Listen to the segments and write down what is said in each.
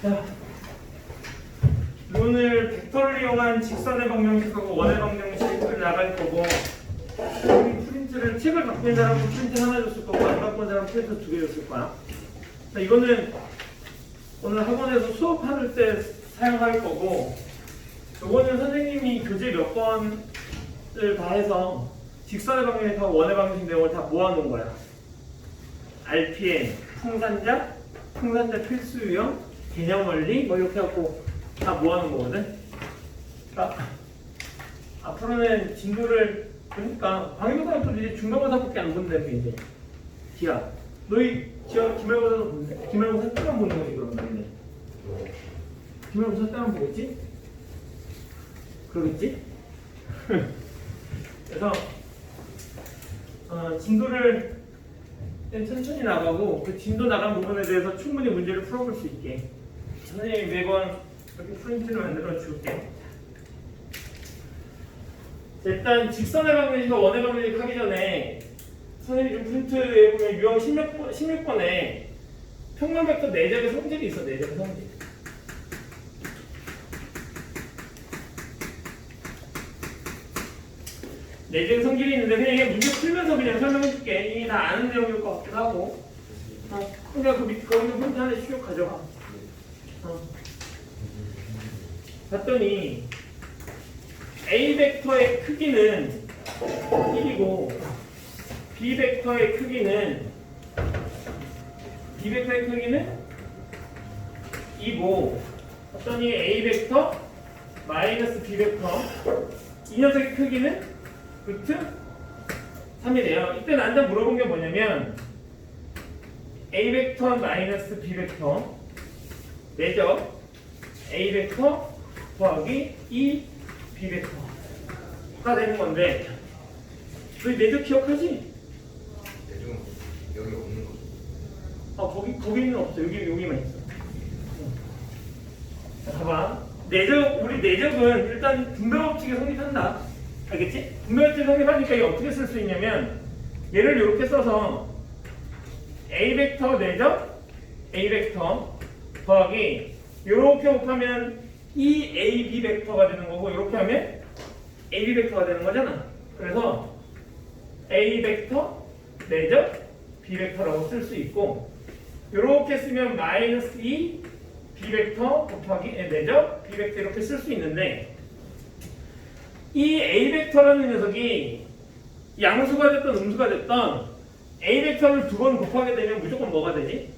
자, 오늘 벡터를 이용한 직선의 방정식하고 원의 방정식을 나갈 거고, 프린트를 책을 갖고 있는 사람은 프린트 하나 줬을 거고, 안 갖고 있는 사람은 프린트 2개 줬을 거야. 자, 이거는 오늘 학원에서 수업할 때 사용할 거고, 이거는 선생님이 교재 몇 번을 다 해서 직선의 방정식하고 원의 방정식 내용을 다 모아놓은 거야. RPM, 풍산자 필수 유형, 개념 원리 뭐 이렇게 하고 다 모아놓은 거거든. 그러니까 앞으로는 진도를 그러니까 방위동사도 이제 중간고사밖에 안 본다며 이제. 지아, 너희 지아 기말고사도 본대? 기말고사 때만 보는 거지 그러면. 기말고사 때만 보겠지? 그러겠지? 그래서 진도를 천천히 나가고 그 진도 나간 부분에 대해서 충분히 문제를 풀어볼 수 있게 선생님이 매번 이렇게 프린트를 만들어 줄게. 일단 직선의 방정식과 원의 방정식 하기 전에 선생님이 좀 프린트에 보면 유형 16번에 평면 벡터 내적의 성질이 있어. 내적의 성질. 내적의 성질이 있는데 그냥 이게 문제 풀면서 그냥 설명해 줄게. 이미 다 아는 내용일 것 같기도 하고. 그러니까 그 밑에 거기서 프린트 하나 쭉 가져가. 봤더니 A 벡터의 크기는 1이고 B 벡터의 크기는 2고 봤더니 A 벡터 마이너스 B 벡터 이 녀석의 크기는 루트 3이래요. 이때 나한테 물어본 게 뭐냐면 A 벡터 마이너스 B 벡터 내적 A 벡터 더하기 2 B 벡터가 되는 건데 너희 내적 기억하지? 내적은 여기 없는 거죠. 거기는 없어. 여기만 있어. 자, 봐봐. 우리 내적은 일단 분배법칙에 성립한다. 알겠지? 분배법칙에 성립하니까 이게 어떻게 쓸 수 있냐면 얘를 이렇게 써서 A 벡터 내적 A 벡터 더하기 이렇게 곱하면 이 AB 벡터가 되는 거고 이렇게 하면 AB 벡터가 되는 거잖아. 그래서 A 벡터 내적 B 벡터라고 쓸 수 있고 이렇게 쓰면 마이너스 2 B 벡터 곱하기 내적 B 벡터 이렇게 쓸 수 있는데 이 A 벡터라는 녀석이 양수가 됐던 음수가 됐던 A 벡터를 두 번 곱하게 되면 무조건 뭐가 되지?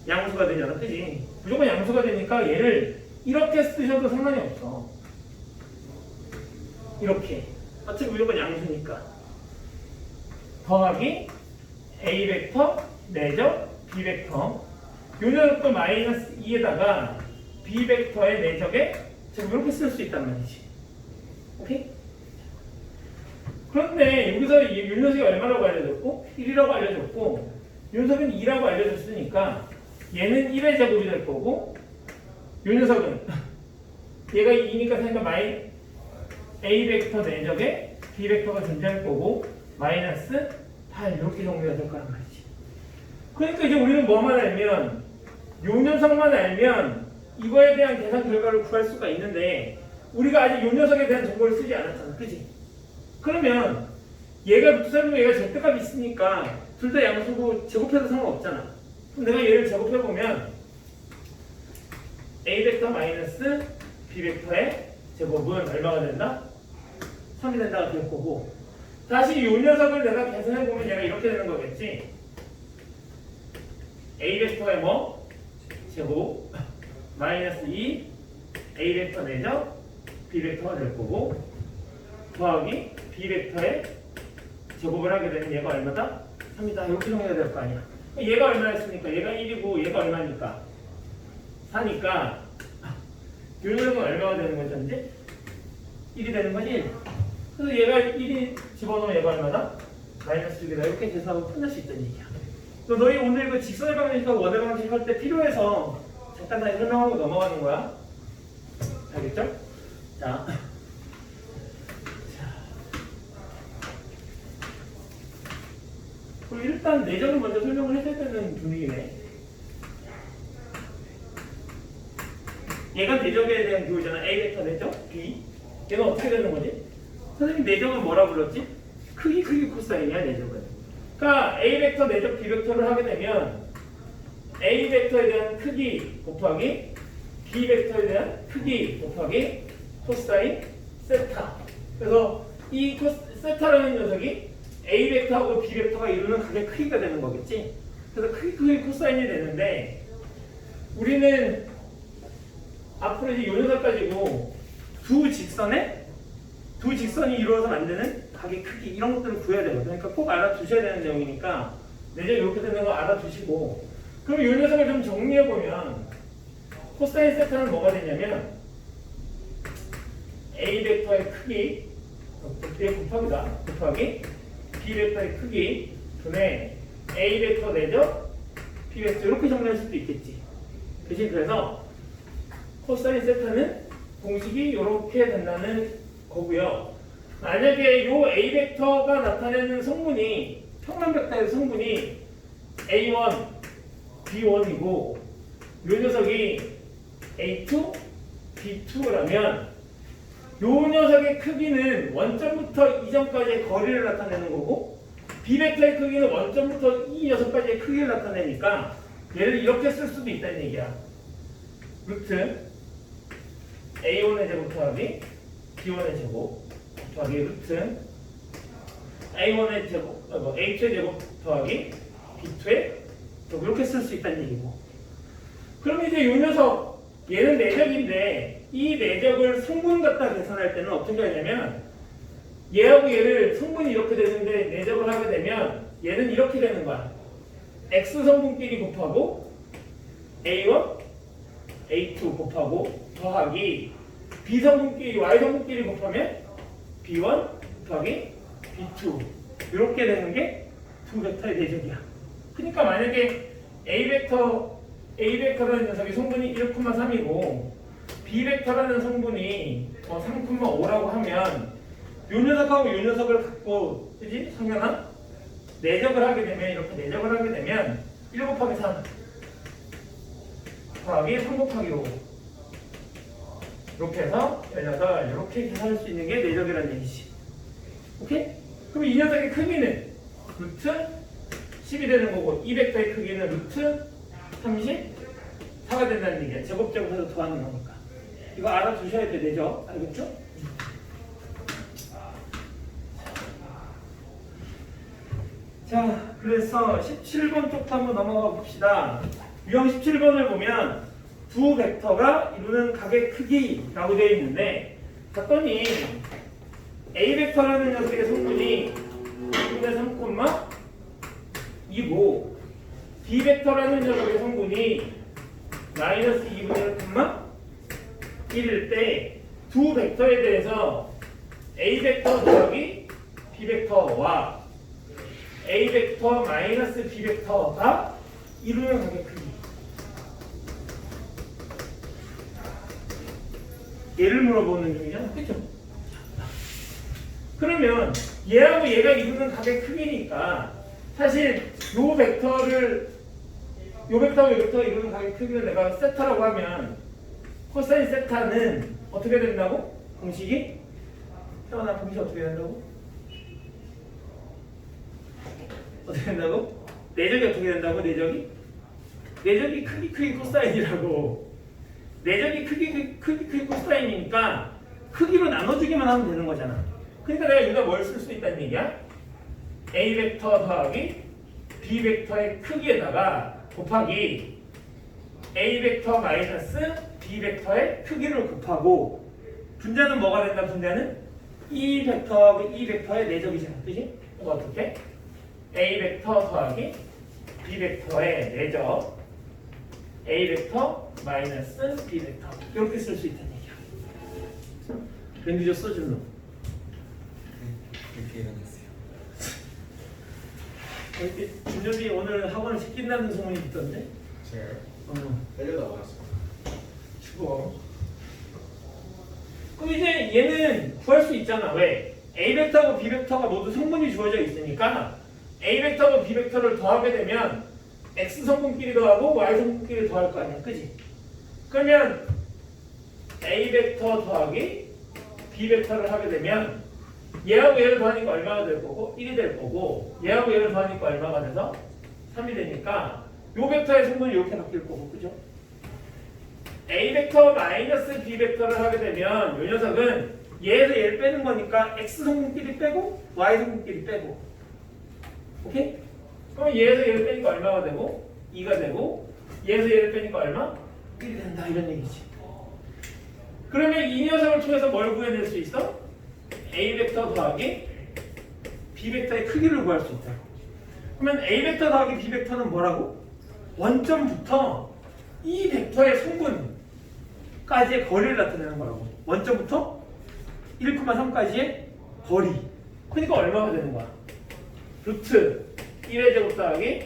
양수가 되잖아. 그지? 무조건 양수가 되니까 얘를 이렇게 쓰셔도 상관이 없어. 이렇게. 어차피 무조건 양수니까. 더하기 A 벡터 내적 B 벡터 요 녀석도 마이너스 2에다가 B 벡터의 내적에 지금 이렇게 쓸 수 있단 말이지. 오케이? 그런데 여기서 이 녀석이 얼마라고 알려줬고 1이라고 알려줬고 이 녀석은 2라고 알려줬으니까 얘는 1의 제곱이 될 거고 이 녀석은 얘가 2니까 생각 A 벡터 내적에 B 벡터가 존재할 거고 마이너스 8 이렇게 정리가 될 거란 말이지. 그러니까 이제 우리는 뭐만 알면 요 녀석만 알면 이거에 대한 계산 결과를 구할 수가 있는데 우리가 아직 요 녀석에 대한 정보를 쓰지 않았잖아. 그지? 그러면 얘가 루트 3이고 얘가 절대값이 있으니까 둘 다 양수고 제곱해도 상관없잖아. 그럼 내가 얘를 제곱해보면 A 벡터 마이너스 B 벡터의 제곱은 얼마가 된다? 3이 된다가 될 거고 다시 이 녀석을 내가 계산해보면 얘가 이렇게 되는 거겠지. A 벡터의 뭐? 제곱 마이너스 2 A 벡터 내적 B 벡터가 될 거고 더하기 B 벡터의 제곱을 하게 되면 얘가 얼마다? 3이다. 이렇게 정리가 될 거 아니야. 얘가 얼마였으니까 얘가 1이고 얘가 얼마니까 4니까 이 녀석은 얼마가 되는 거죠 이제? 1이 되는 거지 1. 그래서 얘가 1이 집어넣으면 얘가 얼마다? 마이너스 6이다. 이렇게 계산하고 끝날 수 있다는 얘기야. 너희 오늘 그 직선의 방정식과 원의 방정식 할 때 필요해서 잠깐 다 설명하고 넘어가는 거야. 알겠죠? 자. 그럼 일단 내적을 먼저 설명을 해줘야 되는 분위기네. 얘가 내적에 대한 교육이잖아. A 벡터 내적 B. 얘는 어떻게 되는 거지? 선생님 내적은 뭐라 불렀지? 크기 코사인이야 내적은. 그러니까 A 벡터 내적 B 벡터를 하게 되면 A 벡터에 대한 크기 곱하기 B 벡터에 대한 크기 곱하기 코사인 세타. 그래서 이 세타라는 녀석이 A 벡터하고 B 벡터가 이루는 각의 크기가 되는 거겠지. 그래서 크기 코사인이 되는데 우리는 앞으로 이제 요 녀석 가지고 두 직선이 이루어서 만드는 각의 크기 이런 것들을 구해야 되거든요. 그러니까 꼭 알아두셔야 되는 내용이니까 내적 이렇게 되는 거 알아두시고 그럼 이 녀석을 좀 정리해보면 코사인 세타는 뭐가 되냐면 A 벡터의 크기 B의 곱하기 B 벡터의 크기 분의 A 벡터 내적 B 벡터 이렇게 정리할 수도 있겠지. 그치? 그래서 코사인 세타는 공식이 이렇게 된다는 거고요. 만약에 이 A 벡터가 나타내는 성분이 평면 벡터의 성분이 A1, B1이고 이 녀석이 A2, B2라면 이 녀석의 크기는 원점부터 이점까지의 거리를 나타내는 거고 B 벡터의 크기는 원점부터 이 녀석까지의 크기를 나타내니까 얘를 이렇게 쓸 수도 있다는 얘기야. 루트 A1의 제곱 더하기 B1의 제곱 더하기 루트 A1의 제곱, A2의 제곱 더하기 B2의 제곱 이렇게 쓸 수 있다는 얘기고. 그럼 이제 이 녀석 얘는 내적인데 이 내적을 성분 갖다 계산할 때는 어떻게 하냐면 얘하고 얘를 성분이 이렇게 되는데 내적을 하게 되면 얘는 이렇게 되는 거야. X 성분끼리 곱하고 A1, A2 곱하고 더하기 B 성분끼리 Y 성분끼리 곱하면 B1 곱하기 B2 이렇게 되는 게 두 벡터의 내적이야. 그러니까 만약에 A 벡터라는 녀석이 성분이 1,3이고 B 벡터라는 성분이 3,5라고 하면 요 녀석하고 요 녀석을 갖고 그지? 상관한 내적을 하게 되면 이렇게 내적을 하게 되면 1 곱하기 3 더하기 3 곱하기 5 이렇게 해서 18 이렇게 계산할 수 있는 게 내적이라는 얘기지. 오케이? 그럼 이 녀석의 크기는 루트 10이 되는 거고 이 벡터의 크기는 루트 34가 된다는 얘기야. 제곱제곱해서 더하는 거니까. 이거 알아두셔야 돼, 내적. 알겠죠? 자, 그래서 17번 쪽도 한번 넘어가 봅시다. 유형 17번을 보면 두 벡터가 이루는 각의 크기라고 되어 있는데 봤더니 A 벡터라는 녀석의 성분이 2분의 3,2고 B 벡터라는 녀석의 성분이 마이너스 2분의 1,1일 때 두 벡터에 대해서 A 벡터 더하기 B 벡터와 A 벡터 마이너스 B 벡터가 이루는 각의 크기. 얘를 물어보는 중이잖아. 그죠? 그러면 얘하고 얘가 이루는 각의 크기니까 사실 요 벡터하고 요 벡터가 이루는 각의 크기를 내가 세타라고 하면 코사인 세타는 어떻게 된다고? 공식이? 태어나 공식이 어떻게 된다고? 어떻게 된다고? 내적이 어떻게 된다고? 내적이 크기 코사인이라고. 내적이 크기 코사인이니까 크기로 나눠주기만 하면 되는 거잖아. 그러니까 내가 여기다 뭘 쓸 수 있다는 얘기야? A 벡터 더하기 B 벡터의 크기에다가 곱하기 A 벡터 마이너스 B 벡터의 크기를 곱하고 분자는 뭐가 된다? 분자는 이 벡터하고 이 벡터의 내적이잖아. 그지? 그럼 어떻게? A 벡터 더하기 B 벡터의 내적 A 벡터 마이너스 B 벡터 이렇게 쓸 수 있다는 얘기야. 렌즈죠 써줄로. 이렇게 일어났어요. 이렇게 준엽이 오늘 학원을 시킨다는 소문이 있던데? 제가요? 내려다 왔어요. 죽어. 그럼 이제 얘는 구할 수 있잖아. 왜? A 벡터하고 B 벡터가 모두 성분이 주어져 있으니까 A 벡터하고 B 벡터를 더하게 되면 X 성분끼리 더하고 Y 성분끼리 더할 거 아니야. 그지? 그러면 A 벡터 더하기 B 벡터를 하게 되면 얘하고 얘를 더하니까 얼마가 될 거고 1이 될 거고 얘하고 얘를 더하니까 얼마가 돼서 3이 되니까 요 벡터의 성분이 이렇게 바뀔 거고 그죠? A 벡터 마이너스 B 벡터를 하게 되면 이 녀석은 얘에서 얘를 빼는 거니까 X 성분끼리 빼고 Y 성분끼리 빼고 오케이? 그럼 얘에서 얘를 빼니까 얼마가 되고 2가 되고 얘에서 얘를 빼니까 얼마? 1이 된다 이런 얘기지. 그러면 이 녀석을 통해서 뭘 구해낼 수 있어? A 벡터 더하기 B 벡터의 크기를 구할 수 있다. 그러면 A 벡터 더하기 B 벡터는 뭐라고? 원점부터 이 벡터의 성분까지의 거리를 나타내는 거라고. 원점부터 1,3까지의 거리. 그러니까 얼마가 되는 거야? 루트 1의 제곱 더하기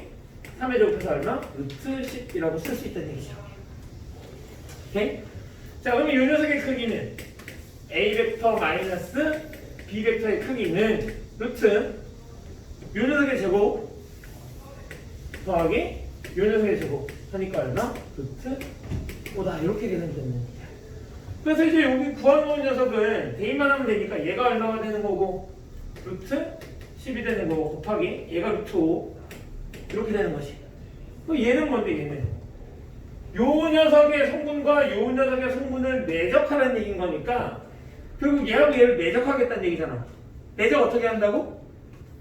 3의 제곱해서 얼마? 루트 10이라고 쓸 수 있다는 얘기죠. 오케이? 자, 그러면 이 녀석의 크기는 A 벡터 마이너스 B 벡터의 크기는 루트 이 녀석의 제곱 더하기 이 녀석의 제곱 하니까 얼마? 루트 5다 이렇게 되는 거거든요. 그래서 이제 여기 구해놓은 녀석은 대입만 하면 되니까 얘가 얼마가 되는 거고 루트 10이 되는 거고 곱하기 얘가 루트 5 이렇게 되는 거지. 그럼 얘는 뭔데 얘는? 요 녀석의 성분과 요 녀석의 성분을 내적하라는 얘기인 거니까 결국 얘하고 얘를 내적하겠다는 얘기잖아. 내적 어떻게 한다고?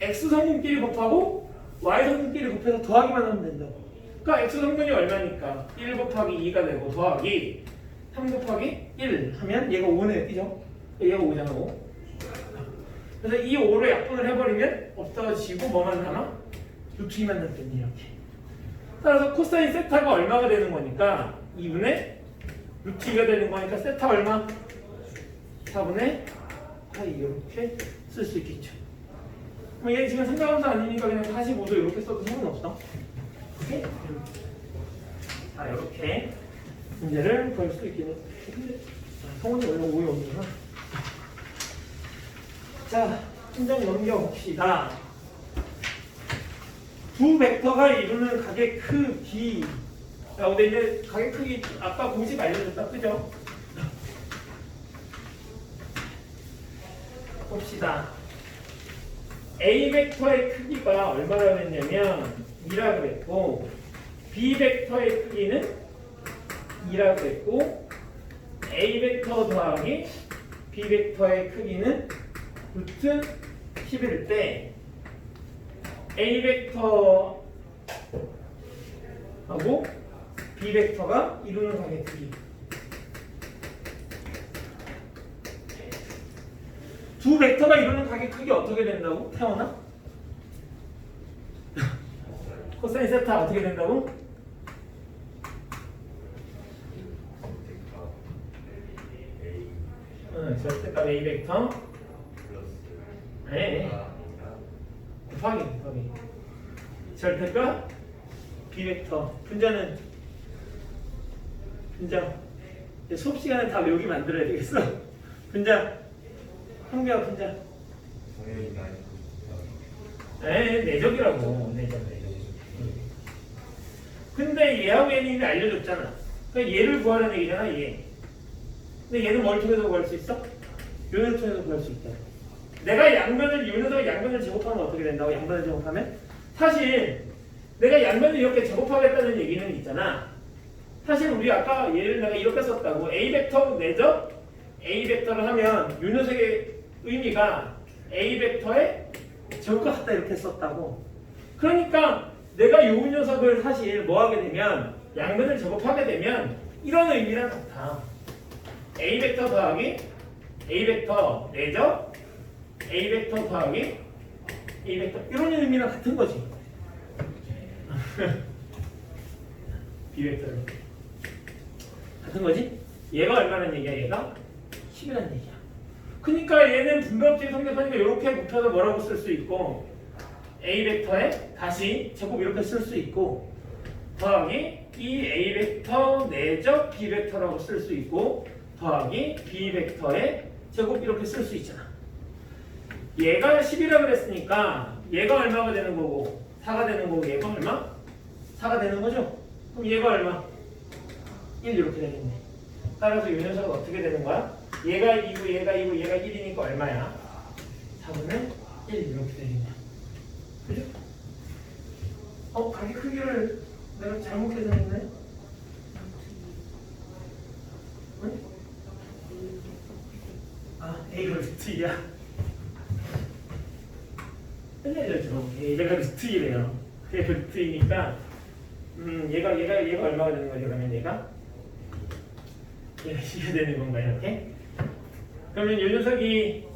X 성분끼리 곱하고 Y 성분끼리 곱해서 더하기만 하면 된다고. 그러니까 X 성분이 얼마니까 1 곱하기 2가 되고 더하기 3 곱하기 1 하면 얘가 5네, 그죠? 얘가 5잖아, 5. 그래서 이 5로 약분을 해버리면 없어지고 뭐만 남아? 루트 2만 남겠네, 이렇게. 따라서 코사인 세타가 얼마가 되는 거니까 2분의 루트 2가 되는 거니까 세타 얼마? 4분의 파이 이렇게 쓸 수 있겠죠. 그럼 얘 지금 삼각함수 아니니까 그냥 45도 이렇게 써도 상관없어. 오케이? 자, 이렇게 문제를 볼 수 있겠네. 성원이 원래 5에 없구나. 자, 한 장 넘겨봅시다. 두 벡터가 이루는 각의 크기. 자, 근데 이제 각의 크기 아까 공식 알려줬다, 그죠? 봅시다. A 벡터의 크기가 얼마나 됐냐면 2라고 그랬고 B 벡터의 크기는 2라고 그랬고 A 벡터 더하기 B 벡터의 크기는 루트 11일 때 A 벡터하고 B 벡터가 이루는 각의 크기. 두 벡터가 이루는 각의 크기 어떻게 된다고? 태어나? 코사인 세타 어떻게 된다고? 절대값 A 벡터 곱하기 절대값 B 벡터. 분자는 분자. 수업 시간에 다 외우게 만들어야 되겠어. 분자. 한개와 분자. 내적이라고. 내적. 근데 얘하고 얘는 이미 알려줬잖아. 그러니까 얘를 구하라는 얘기잖아, 얘. 근데 얘는 뭘 통해서 구할 수 있어? 요를 통해서 구할 수 있다. 내가 양면을, 요 녀석 양면을 제곱하면 어떻게 된다고? 양면을 제곱하면? 사실 내가 양면을 이렇게 제곱하겠다는 얘기는 있잖아. 사실 우리 아까 얘를 내가 이렇게 썼다고. A 벡터 내적 A 벡터를 하면 요 녀석의 의미가 A 벡터의 제곱과 같다 이렇게 썼다고. 그러니까 내가 요 녀석을 사실 뭐 하게 되면 양면을 제곱하게 되면 이런 의미랑 같아. A 벡터 더하기 A 벡터 내적 A 벡터 더하기 A 벡터 이런 의미랑 같은 거지. B 벡터 같은 거지? 얘가 얼마란 얘기야? 얘가 10이란 얘기야. 그러니까 얘는 분배업체의 성립하니까 이렇게 곱해서 뭐라고 쓸 수 있고 A 벡터에 다시 제곱 이렇게 쓸 수 있고 더하기 이 A 벡터 내적 B 벡터라고 쓸 수 있고 더하기 B 벡터의 제곱 이렇게 쓸 수 있잖아. 얘가 10이라고 그랬으니까 얘가 얼마가 되는 거고 4가 되는 거고 얘가 얼마? 4가 되는 거죠? 그럼 얘가 얼마? 1 이렇게 되겠네. 따라서 이 녀석은 어떻게 되는 거야? 얘가 2고 얘가 2고 얘가 1이니까 얼마야? 4분의 1 이렇게 되겠냐. 그죠? 가기 크기를 내가 잘못 계산했네? 응? A가 루트 2야. 끝내죠. 얘가 루트 2래요. 얘가 루트 2니까 얘가 얼마가 되는 거죠? 그러면 얘가 이게 되는 건가 이렇게? 그러면 이 녀석이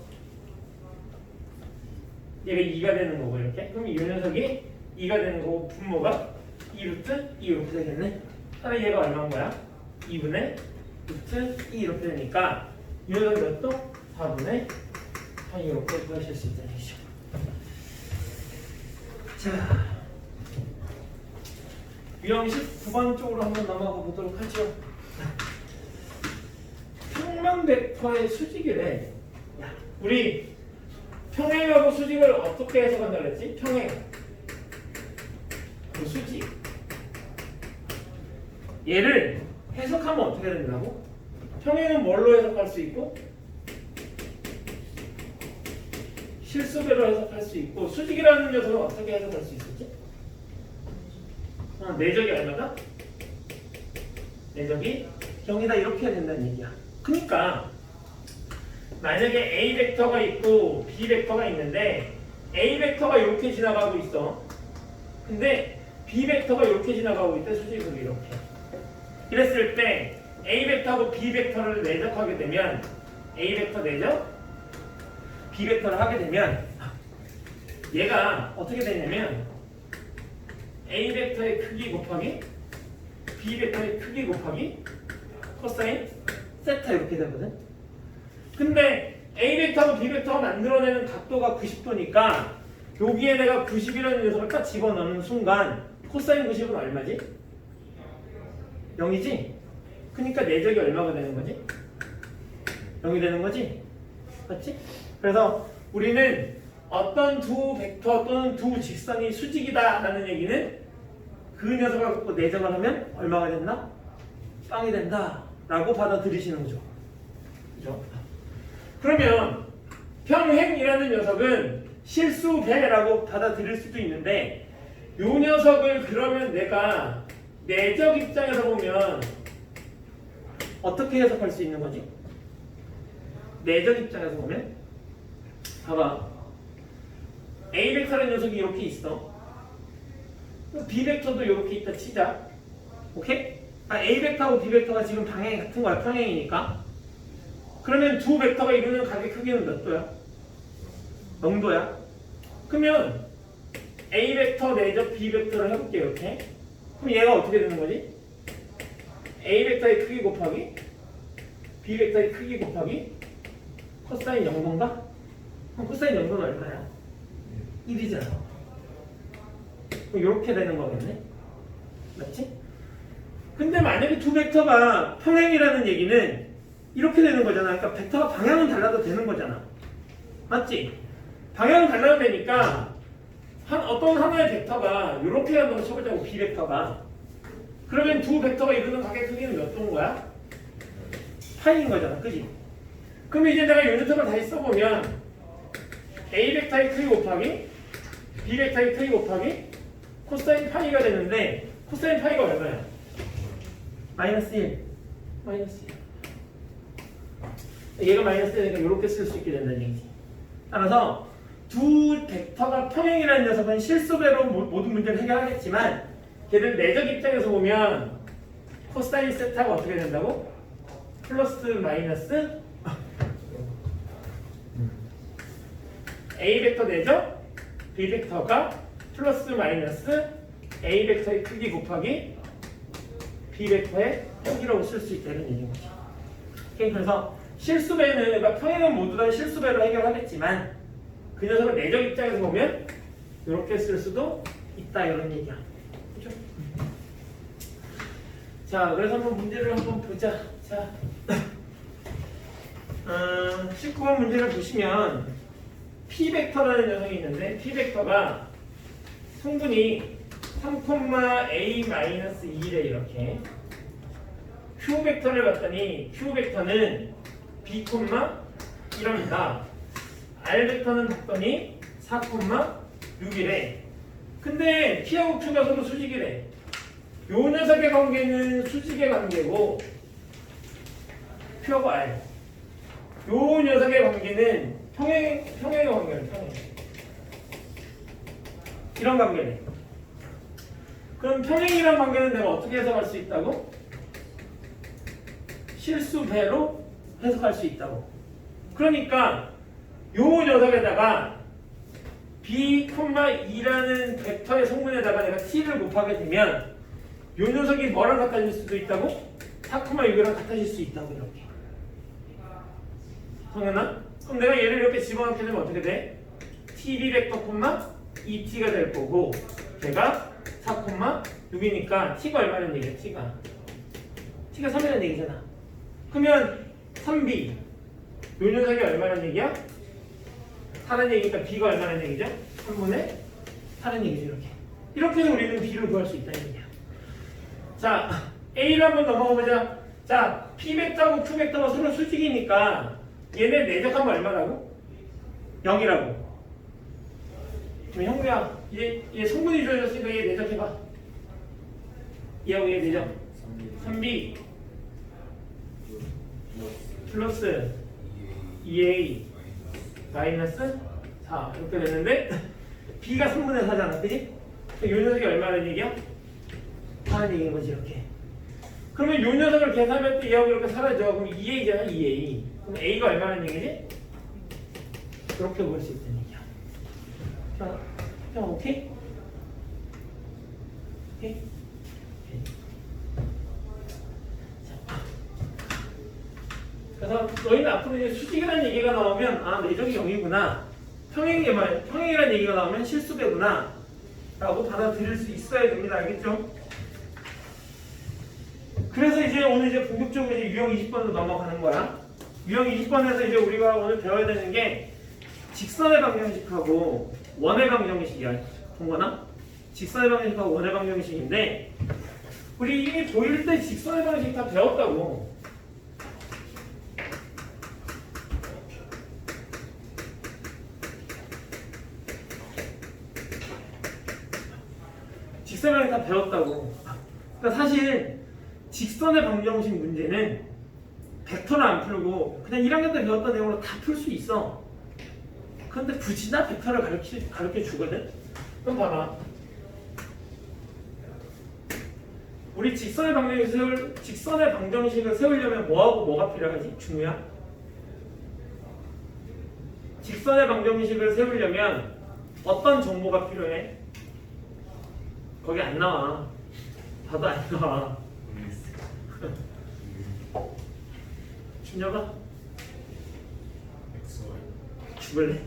얘가 2가 되는 거고 이렇게? 그럼 이 녀석이 2가 되는 거고 분모가 2루트 2 이렇게 되겠네? 그럼 얘가 얼마인 거야? 2분의 루트 2 이렇게 되니까 이 녀석이 몇 도? 4분의 3 이렇게 구하실 수 있다는 얘기죠. 자, 유형 19번 쪽으로 한번 넘어가 보도록 하죠. 평면 벡터의 수직이래. 우리 평행하고 수직을 어떻게 해석한다 그랬지? 평행 그 수직 얘를 해석하면 어떻게 된다고? 평행은 뭘로 해석할 수 있고 실수배로 해석할 수 있고 수직이라는 녀석은 어떻게 해석할 수 있었지? 내적이 얼마다? 내적이 0이다 이렇게 해야 된다는 얘기야. 그러니까 만약에 A 벡터가 있고 B 벡터가 있는데 A 벡터가 이렇게 지나가고 있어. 근데 B 벡터가 이렇게 지나가고 있대. 수직으로 이렇게. 이랬을 때 A 벡터하고 B 벡터를 내적하게 되면 A 벡터 내적 B 벡터를 하게 되면 얘가 어떻게 되냐면 A 벡터의 크기 곱하기 B 벡터의 크기 곱하기 코사인 세타 이렇게 되거든. 근데 A 벡터하고 B 벡터가 만들어내는 각도가 90도니까 여기에 내가 90이라는 녀석을 딱 집어넣는 순간 코사인 90은 얼마지? 0이지? 그러니까 내적이 얼마가 되는 거지? 0이 되는 거지? 맞지? 그래서 우리는 어떤 두 벡터 또는 두 직선이 수직이다 라는 얘기는 그 녀석을 갖고 내적을 하면 얼마가 된다? 빵이 된다 라고 받아들이시는 거죠. 그죠? 그러면 평행이라는 녀석은 실수배라고 받아들일 수도 있는데 요 녀석을 그러면 내가 내적 입장에서 보면 어떻게 해석할 수 있는 거지? 내적 입장에서 보면 봐봐. A 벡터라는 녀석이 이렇게 있어. B 벡터도 이렇게 있다 치자. 오케이? A 벡터하고 B 벡터가 지금 방향이 같은 거야. 평행이니까. 그러면 두 벡터가 이루는 각의 크기는 몇 도야? 0도야. 그러면 A 벡터 내적 B 벡터를 해볼게 이렇게. 그럼 얘가 어떻게 되는 거지? A 벡터의 크기 곱하기 B 벡터의 크기 곱하기 코사인 0도인가? 그럼 코사인 0도는 얼마야? 1이잖아. 이렇게 되는 거겠네? 맞지? 근데 만약에 두 벡터가 평행이라는 얘기는 이렇게 되는 거잖아. 그러니까 벡터가 방향은 달라도 되는 거잖아. 맞지? 방향은 달라도 되니까 어떤 하나의 벡터가 이렇게 한번 쳐보자고. B 벡터가. 그러면 두 벡터가 이루는 각의 크기는 몇 도인 거야? 파이인 거잖아. 그지? 그럼 이제 내가 이 녀석을 다시 써보면 A 벡터의 크기 곱하기 B 벡터의 크기 곱하기 코사인 파이가 되는데 코사인 파이가 얼마야? 마이너스 1. 마이너스 1. 얘가 마이너스 1이니까 이렇게 쓸 수 있게 된다는 얘기지. 따라서 두 벡터가 평행이라는 녀석은 실수배로 모든 문제를 해결하겠지만 걔들 내적 입장에서 보면 코사인 세타가 어떻게 된다고? 플러스 마이너스 A 벡터 내적 B 벡터가 플러스 마이너스 A 벡터의 크기 곱하기 B 벡터의 크기라고 쓸 수 있다는 얘기인 거죠. 오케이? 그래서 실수배는 그러니까 평행은 모두 다 실수배로 해결하겠지만 그 녀석을 내적 입장에서 보면 이렇게 쓸 수도 있다 이런 얘기야. 그렇죠? 자, 그래서 한번 문제를 한번 보자. 자, 19번 문제를 보시면 P 벡터라는 녀석이 있는데 P 벡터가 성분이 3,A-2래 이렇게. Q 벡터를 봤더니 Q 벡터는 B, 1입니다. R 벡터는 봤더니 4, 6이래. 근데 T하고 Q가 서로 수직이래. 요 녀석의 관계는 수직의 관계고 Q하고 R. 요 녀석의 관계는 평행의 관계는 평행. 이런 관계네. 그럼 평행이란 관계는 내가 어떻게 해석할 수 있다고? 실수배로 해석할 수 있다고. 그러니까 요 녀석에다가 B, 2라는 벡터의 성분에다가 내가 T를 곱하게 되면 요 녀석이 뭐랑 같아질 수도 있다고? 4, 6이랑 같아질 수 있다고 이렇게. 성현아? 그럼 내가 얘를 이렇게 집어넣게 되면 어떻게 돼? TB 벡터, 2T가 될 거고 걔가 4, 6이니까 T가 얼마는 얘기야? T가 3이라는 얘기잖아. 그러면 3B 요 녀석이 얼마는 얘기야? 4라는 얘기니까 B가 얼마는 얘기죠? 3분의 4라는 얘기죠. 이렇게 해서 우리는 B를 구할 수 있다는 얘기야. 자, A를 한번 넘어가 보자. 자, P 벡터하고 Q 벡터가 서로 수직이니까 얘네 내적하면 얼마라고? 0이라고. 그럼 형구야, 얘 성분이 주어졌으니까 얘 내적해봐. 얘하고 얘 내적. 3B 플러스 2A 마이너스 4 이렇게 됐는데 B가 3분의 4잖아, 그지? 요 녀석이 얼마라는 얘기야? 4라는 얘기인 거지, 이렇게. 그러면 요 녀석을 계산할 때 얘하고 이렇게 사라져. 그럼 2A잖아, 2A. 그럼 A가 얼마라는 얘기지? 그렇게 볼 수 있다는 얘기야. 자, 오케이? 오케이? 그래서 너희는 앞으로 이제 수직이라는 얘기가 나오면 아 내적이 0이구나, 평행이라는 얘기가 나오면 실수배구나 라고 받아들일 수 있어야 됩니다. 알겠죠? 그래서 이제 오늘 이제 본격적으로 이제 유형 20번으로 넘어가는 거야. 유형 20번에서 이제 우리가 오늘 배워야 되는 게 직선의 방정식하고 원의 방정식이야. 동거나? 직선의 방정식하고 원의 방정식인데 우리 이미 고1 때 직선의 방정식 다 배웠다고. 직선의 방정식 다 배웠다고. 그러니까 사실 직선의 방정식 문제는 벡터를 안 풀고 그냥 1학년 때 배웠던 내용으로 다 풀 수 있어. 그런데 굳이 나 벡터를 가르쳐 주거든? 그럼 봐봐. 우리 직선의 방정식을 세우려면 뭐하고 뭐가 필요하지? 준우야? 직선의 방정식을 세우려면 어떤 정보가 필요해? 거기 안 나와. 봐도 안 나와. 준혁아? 죽을래?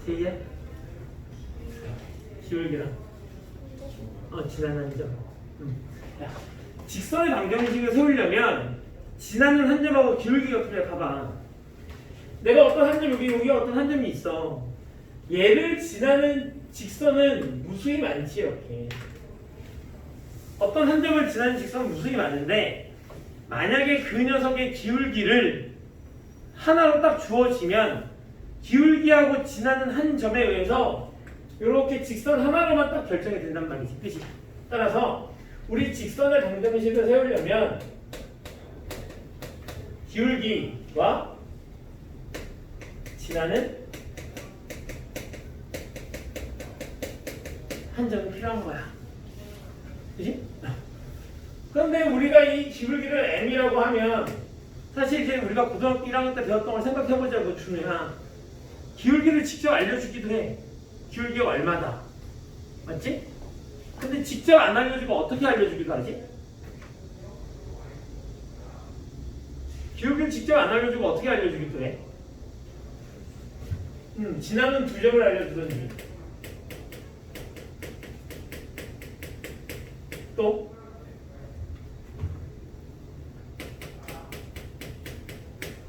제이야? 기울기랑 지나는 점. 야, 직선의 방정식을 세우려면 지나는 한 점하고 기울기가 필요해. 봐봐. 내가 어떤 한 점, 여기 어떤 한 점이 있어. 얘를 지나는 직선은 무수히 많지. 이렇게 어떤 한 점을 지나는 직선은 무수히 많은데 만약에 그 녀석의 기울기를 하나로 딱 주어지면 기울기하고 지나는 한 점에 의해서 이렇게 직선 하나로만 딱 결정이 된단 말이지. 그치? 따라서 우리 직선의 방정식을 세우려면 기울기와 지나는 한 점이 필요한 거야. 그치? 그런데 우리가 이 기울기를 m이라고 하면 사실 이제 우리가 고등학교 1학년 때 배웠던 걸 생각해보자고. 준우야, 기울기를 직접 알려주기도 해. 기울기가 얼마다, 맞지? 근데 직접 안 알려주고 어떻게 알려주기도 하지? 기울기를 직접 안 알려주고 어떻게 알려주기도 해? 지나는 두 점을 알려주던지 또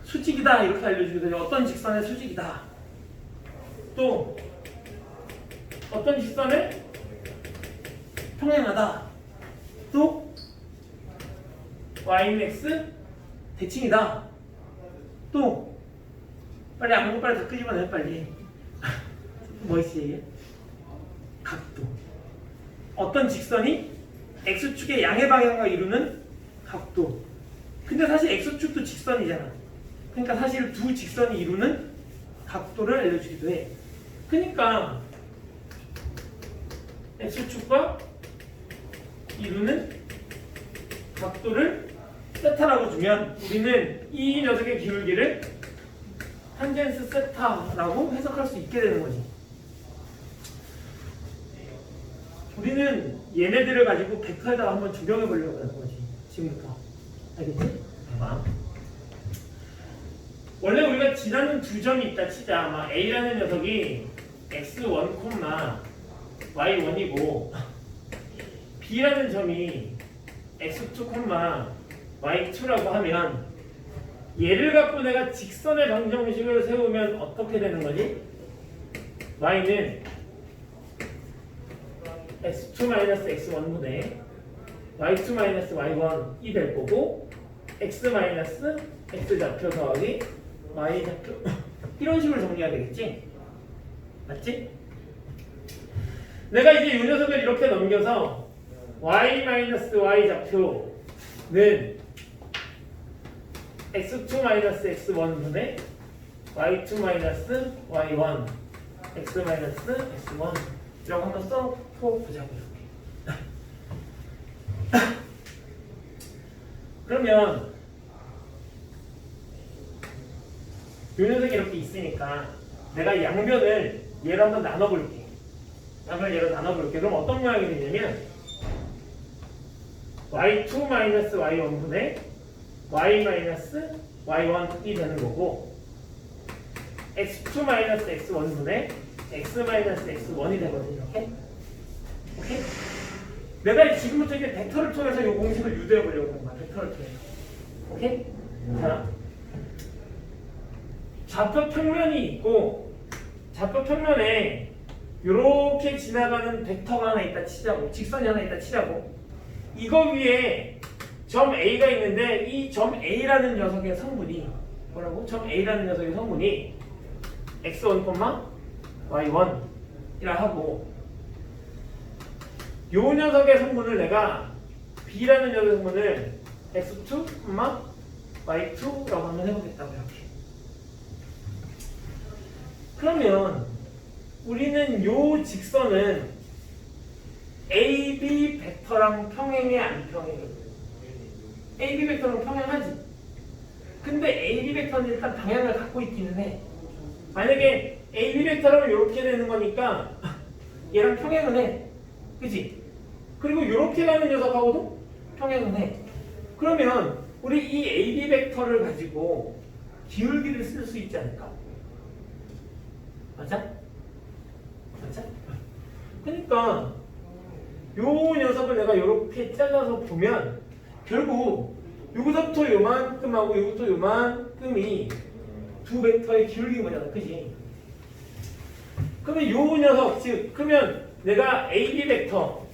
수직이다 이렇게 알려주거든요. 어떤 직선의 수직이다. 또 어떤 직선의 평행하다. 또 y는 x 대칭이다. 또 빨리 안 보고 빨리 다 끄집어내 빨리. 뭐 있지 이게? 각도. 어떤 직선이 x축의 양의 방향과 이루는 각도. 근데 사실 x축도 직선이잖아. 그러니까 사실 두 직선이 이루는 각도를 알려주기도 해. 그러니까 x축과 이루는 각도를 세타라고 주면 우리는 이 녀석의 기울기를 탄젠스 세타라고 해석할 수 있게 되는 거지. 우리는 얘네들을 가지고 벡터에다가 한번 적용해 보려고 하는 거지. 지금부터. 알겠지? 봐봐. 원래 우리가 지나는 두 점이 있다 치자. 아마 A라는 녀석이 x1, y1이고 B라는 점이 x2, y2라고 하면 얘를 갖고 내가 직선의 방정식을 세우면 어떻게 되는 거지? y는 x2-x1분의 y2-y1이 될 거고 x-x 좌표 더하기 y 좌표 이런 식으로 정리해야 되겠지? 맞지? 내가 이제 이 녀석을 이렇게 넘겨서 y-y 좌표는 x2-x1분의 y2-y1 x-x1 이라고 한번 써보자고요. 그러면 이 녀석이 이렇게 있으니까 내가 양변을 얘로 한번 나눠볼게. 양변을 얘로 나눠볼게. 그럼 어떤 모양이 되냐면 y2-y1분의 y-y1이 되는 거고 x2-x1분의 x-x1이 되거든요. 이렇게. 오케이? 내가 지금부터 이제 벡터를 통해서 이 공식을 유도해 보려고 하는 거야. 벡터를 통해서. 오케이? 자, 좌표 평면이 있고 좌표 평면에 이렇게 지나가는 벡터가 하나 있다 치자고, 직선이 하나 있다 치자고. 이거 위에 점 A가 있는데 이 점 A라는 녀석의 성분이 뭐라고? 점 A라는 녀석의 성분이 x1, y1이라 하고 요 녀석의 성분을 내가 B라는 녀석의 성분을 x2, y2라고 한번 해보겠다고 이렇게. 그러면 우리는 요 직선은 AB 벡터랑 평행해 안 평행해? AB 벡터랑 평행하지. 근데 AB 벡터는 일단 방향을 갖고 있기는 해. 만약에 AB 벡터라면 이렇게 되는 거니까 얘랑 평행은 해. 그치? 그리고 이렇게 가는 녀석하고도 평행은 해. 그러면 우리 이 AB 벡터를 가지고 기울기를 쓸 수 있지 않을까? 맞아? 맞아? 그러니까 요 녀석을 내가 이렇게 잘라서 보면 결국 요거부터 요만큼하고 요거부터 요만큼이 두 벡터의 기울기인 거잖아. 그지? 그러면 요 녀석, 즉 그러면 내가 AB 벡터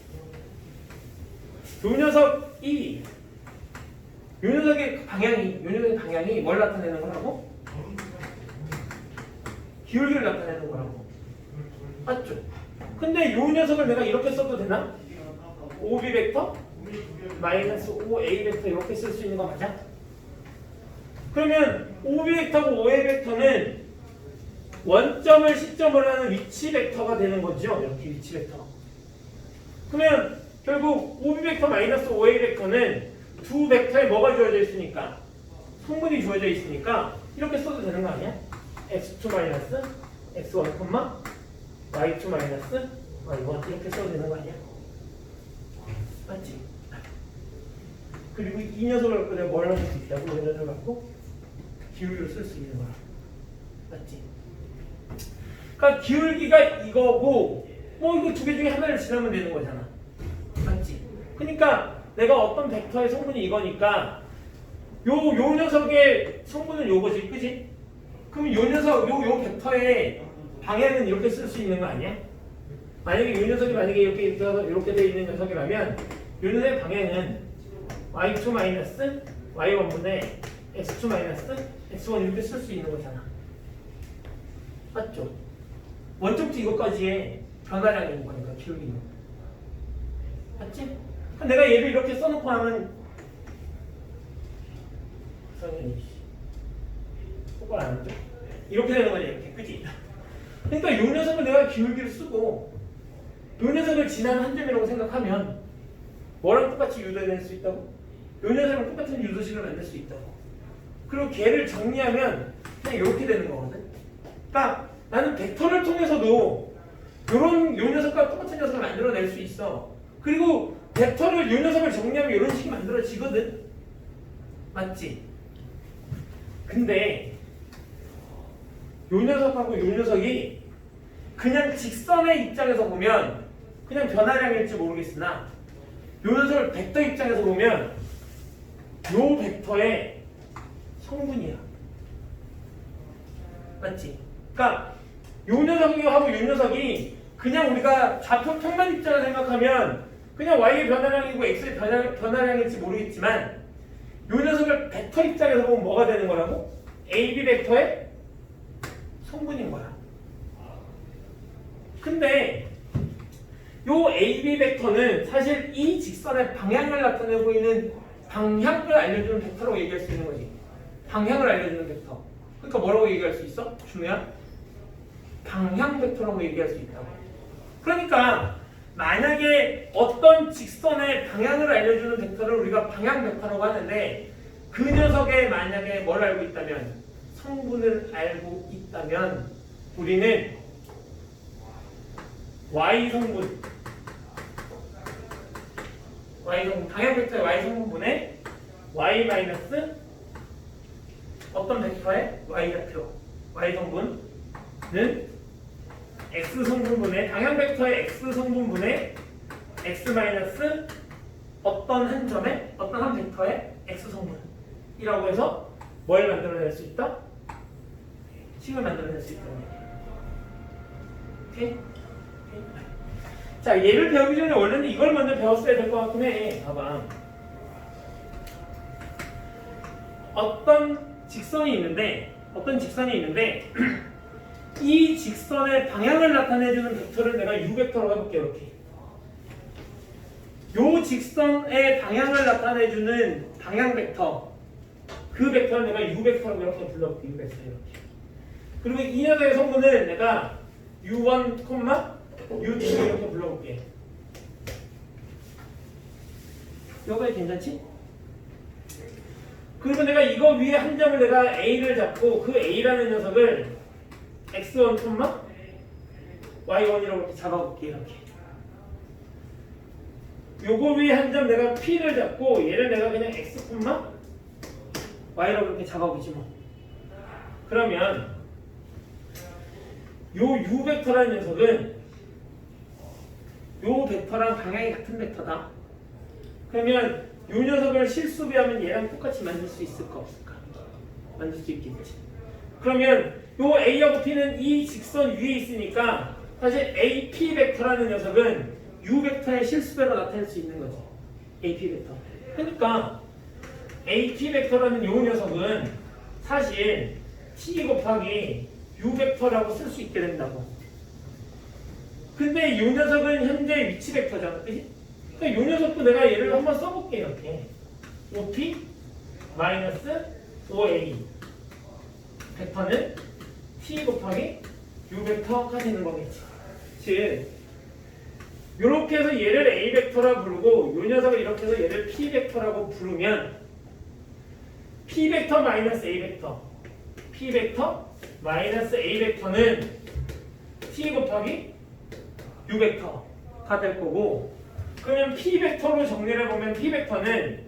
요 녀석의 방향이 뭘 나타내는 거라고? 기울기를 나타내는 거라고. 맞죠? 근데 요 녀석을 내가 이렇게 써도 되나? OB 벡터 마이너스 OA 벡터 이렇게 쓸 수 있는 거 맞아? 그러면 OB 벡터고 OA 벡터는 원점을 시점으로 하는 위치 벡터가 되는 거죠. 이렇게 위치 벡터. 그러면 결국 OB 벡터 마이너스 OA 벡터는 두 벡터에 뭐가 주어져 있으니까? 성분이 주어져 있으니까 이렇게 써도 되는 거 아니야? x2 마이너스 x1, y2 마이너스 y1 이렇게 써도 되는 거 아니야? 맞지? 그리고 이 녀석을 갖고 내가 뭘 할 수 있다고? 이 녀석을 갖고 기울기를 쓸 수 있는 거야. 맞지? 그러니까 기울기가 이거고 뭐 이거 두 개 중에 하나를 지나면 되는 거잖아. 맞지? 그러니까 내가 어떤 벡터의 성분이 이거니까 요 녀석의 성분은 요거지. 그지? 그럼 요 녀석, 요 벡터의 방향은 이렇게 쓸 수 있는 거 아니야? 만약에 요 녀석이 만약에 이렇게 돼 있는 녀석이라면 요 녀석의 방향은 y2 마이너스 y1분의 x2 마이너스 x1 이렇게 쓸 수 있는 거잖아. 맞죠? 원점수 이것까지의 변화량인 거니까 기울기는. 맞지? 그럼 내가 얘를 이렇게 써놓고 하면 성현이 똑바로 안 했죠? 이렇게 되는 거지 이렇게. 그치? 그러니까 이 녀석을 내가 기울기를 쓰고 이 녀석을 지난 한 점이라고 생각하면 뭐랑 똑같이 유도해낼 수 있다고? 이 녀석이랑 똑같은 유도식을 만들 수 있다고. 그리고 걔를 정리하면 그냥 이렇게 되는 거거든. 그러니까 나는 벡터를 통해서도 이 녀석과 똑같은 녀석을 만들어낼 수 있어. 그리고 벡터를 이 녀석을 정리하면 이런 식이 만들어지거든. 맞지? 근데 이 녀석하고 이 녀석이 그냥 직선의 입장에서 보면 그냥 변화량일지 모르겠으나 이 녀석을 벡터 입장에서 보면 이 벡터의 성분이야. 맞지? 그러니까 이 녀석하고 이 녀석이 그냥 우리가 좌표 평면 입장을 생각하면 그냥 y의 변화량이고 x의 변화량일지 모르겠지만 이 녀석을 벡터 입장에서 보면 뭐가 되는 거라고? AB 벡터의 성분인 거야. 근데 이 AB 벡터는 사실 이 직선의 방향을 나타내고 있는 방향을 알려주는 벡터라고 얘기할 수 있는 거지. 방향을 알려주는 벡터. 그러니까 뭐라고 얘기할 수 있어? 준우야? 방향 벡터라고 얘기할 수 있다고. 그러니까 만약에 어떤 직선의 방향을 알려주는 벡터를 우리가 방향 벡터라고 하는데 그 녀석의 만약에 뭘 알고 있다면 성분을 알고 있다면 우리는 y 성분 방향 벡터의 y 성분분의 y 마이너스 어떤 벡터의 y 좌표 y 성분은 x 성분분의 방향 벡터의 x 성분분의 x 마이너스 어떤 한 점의 어떤 한 벡터의 x 성분이라고 해서 뭘 만들어낼 수 있다? 식을 만들어낼 수 있다. 오케이? 자, 얘를 배우기 전에 원래는 이걸 먼저 배웠어야 될 것 같긴 해. 봐봐. 어떤 직선이 있는데 이 직선의 방향을 나타내주는 벡터를 내가 u 벡터로 해볼게. 이렇게 요 직선의 방향을 나타내주는 방향 벡터 그 벡터를 내가 u 벡터라고 이렇게 불러볼게. u 벡터 이렇게. 그리고 이 녀석의 성분은 내가 u1, u2 이렇게 불러볼게. 이거 괜찮지? 그리고 내가 이거 위에 한 점을 내가 a를 잡고 그 a라는 녀석을 x1, y1이라고 이렇게 잡아볼게. 이렇게. 요거 위에 한 점 내가 p를 잡고 얘를 내가 그냥 x, y라고 이렇게 잡아보지 뭐. 그러면 요 u 벡터라는 녀석은 요 벡터랑 방향이 같은 벡터다. 그러면 요 녀석을 실수비하면 얘랑 똑같이 만들 수 있을까 없을까? 만들 수 있겠지. 그러면 요 a하고 p는 이 직선 위에 있으니까 사실 AP 벡터라는 녀석은 u 벡터의 실수배로 나타낼 수 있는 거지. AP 벡터. 그러니까 AP 벡터라는 요 녀석은 사실 t 곱하기 u 벡터라고 쓸 수 있게 된다고. 근데 이 녀석은 현재 위치 벡터잖아. 그치? 그러니까 이 녀석도 내가 얘를 한번 써볼게. 이렇게 OP 마이너스 OA 벡터는 T 곱하기 U 벡터가 되는 거겠지. 즉 이렇게 해서 얘를 A 벡터라 부르고 이 녀석을 이렇게 해서 얘를 P 벡터라고 부르면 P 벡터 마이너스 A 벡터 P 벡터 마이너스 A 벡터는 T 곱하기 U 벡터가 될 거고, 그러면 P 벡터로 정리를 해보면 P 벡터는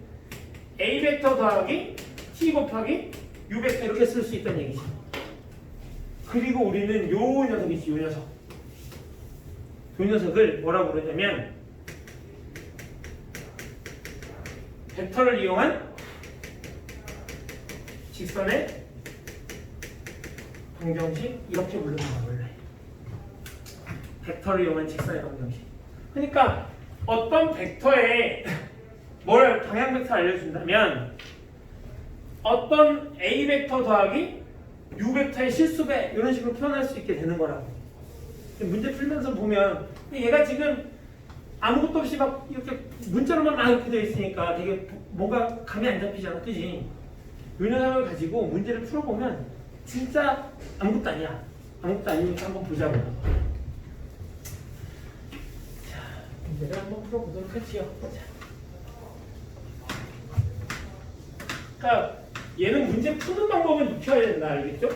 A 벡터 더하기 T 곱하기 U 벡터 이렇게 쓸 수 있다는 얘기지. 그리고 우리는 요 녀석이지. 요 녀석. 요 녀석을 뭐라고 부르냐면 벡터를 이용한 직선의 방정식 이렇게 부르는 거야 원래. 벡터를 이용한 직선의 방정식. 그러니까 어떤 벡터의 뭘 방향 벡터 알려준다면 어떤 A 벡터 더하기 U 벡터의 실수배 이런 식으로 표현할 수 있게 되는 거라고. 문제 풀면서 보면 얘가 지금 아무것도 없이 막 이렇게 문자로만 막 이렇게 되어 있으니까 되게 뭔가 감이 안 잡히잖아, 그지? 이 녀석을 가지고 문제를 풀어보면 진짜 아무것도 아니야. 아무것도 아니니까 한번 보자고. 자, 문제를 한번 풀어보도록 하지요. 자, 그러니까 얘는 문제 푸는 방법은 익혀야 된다, 알겠죠?